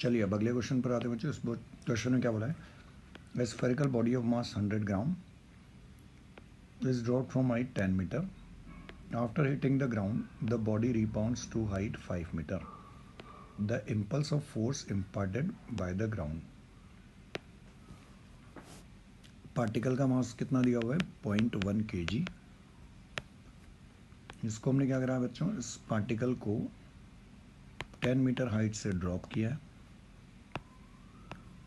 चलिए अब अगले क्वेश्चन पर आते हैं बच्चों। इस क्वेश्चन में क्या बोला है, ए spherical body of mass 100 gram is dropped from height 10 meter. After hitting the ground, the body rebounds to height 5 meter. The impulse of force imparted by the ground. Particle का मास कितना दिया हुआ है 0.1 kg। इसको हमने क्या करा है बच्चों, इस पार्टिकल को 10 मीटर हाइट से ड्रॉप किया है।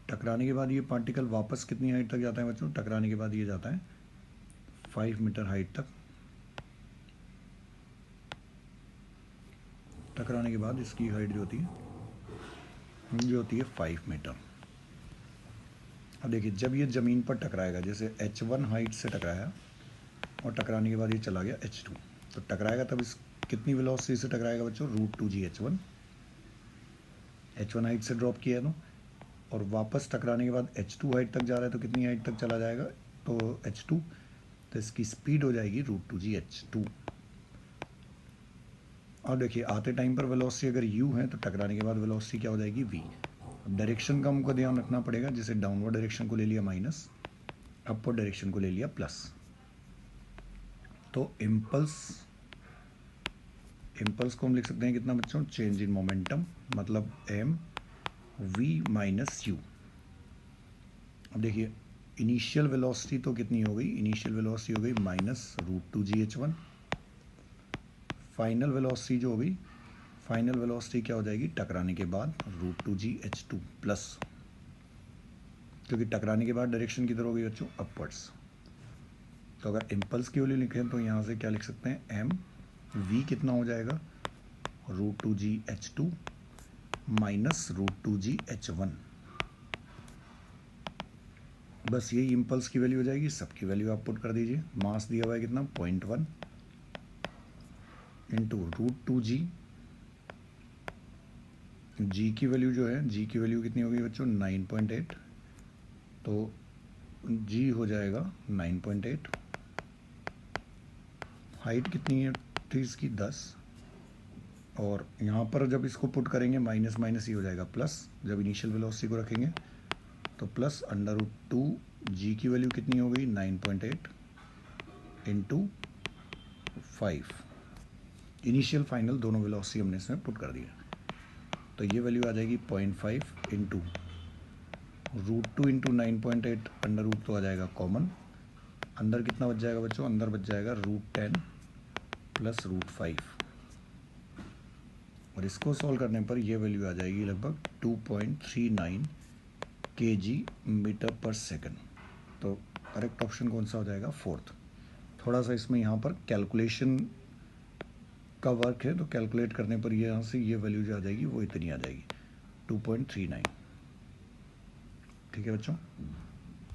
टकराने के बाद ये पार्टिकल वापस कितनी हाइट तक जाता है बच्चों, टकराने के बाद ये जाता है 5 मीटर हाइट तक। टकराने के बाद इसकी हाइट जो होती है 5 मीटर। अब देखिए जब ये ज़मीन पर टकराएगा, जैसे h1 हाइट से टकराया और टकराने के बाद ये चला गया h2, तो टकराएगा तब इस कितनी वेलोसिटी से टकराएगा बच्चों, √2g h1। h1 हाइट से ड्रॉप किया है और वापस टकराने के बाद h2 हाइट तक जा रहा है, तो कितनी हाइट तक चला जाएगा, तो h2, तो इसकी स्पीड हो जाएगी √2g h2। और देखिए आते टाइम पर वेलोसिटी अगर u है तो टकराने के बाद वेलोसिटी क्या हो जाएगी v। डायरेक्शन का हमको ध्यान रखना पड़ेगा, जैसे डाउनवर्ड डायरेक्शन को ले लिया माइनस, अपवर्ड डायरेक्शन को ले लिया प्लस। तो इम्पल्स को हम लिख सकते हैं कितना बच्चों, चेंज इन मोमेंटम, मतलब m v माइनस u। अब देखिए इनिशियल वेलोसिटी तो कितनी हो गई, इनिशियल वेलोसिटी हो गई minus √2g h1। Final velocity जो होगी, फाइनल वेलोसिटी क्या हो जाएगी टकराने के बाद √2g h2 प्लस, क्योंकि टकराने के बाद डायरेक्शन किधर होगी बच्चों, अपवर्ड्स। तो अगर इम्पल्स की वैल्यू लिखें तो यहाँ से क्या लिख सकते हैं, m v कितना हो जाएगा, √2g h2 minus √2g h1। बस यही इम्पल्स की वैल्यू हो जाएगी। सबकी वैल्यू आप पुट कर दीजिए। मास दिया हुआ है कितना 0.1 इंटू √2g, g की वैल्यू जो है, g की वैल्यू कितनी होगी बच्चों 9.8, तो g हो जाएगा 9.8। हाइट कितनी है थी इसकी 10, और यहाँ पर जब इसको पुट करेंगे माइनस माइनस ही हो जाएगा प्लस, जब इनिशियल वेलोसिटी को रखेंगे तो प्लस √2g की वैल्यू कितनी हो गई 9.8 इंटू 5। इनिशियल फाइनल दोनों वेलोसिटी हमने इसमें पुट कर दिया, तो ये वैल्यू आ जाएगी 0.5 इंटू √2 इंटू 9.8, अंडर रूट तो आ जाएगा कॉमन। अंदर कितना बच जाएगा बच्चों, अंदर बच जाएगा √10 प्लस √5, और इसको सॉल्व करने पर यह वैल्यू आ जाएगी लगभग 2.39 kg मीटर पर सेकंड। तो करेक्ट ऑप्शन कौन सा हो जाएगा, फोर्थ। थोड़ा सा इसमें यहाँ पर कैलकुलेशन का वर्क है, तो कैलकुलेट करने पर ये यहाँ से ये वैल्यू जो आ जाएगी वो इतनी आ जाएगी 2.39। ठीक है बच्चों।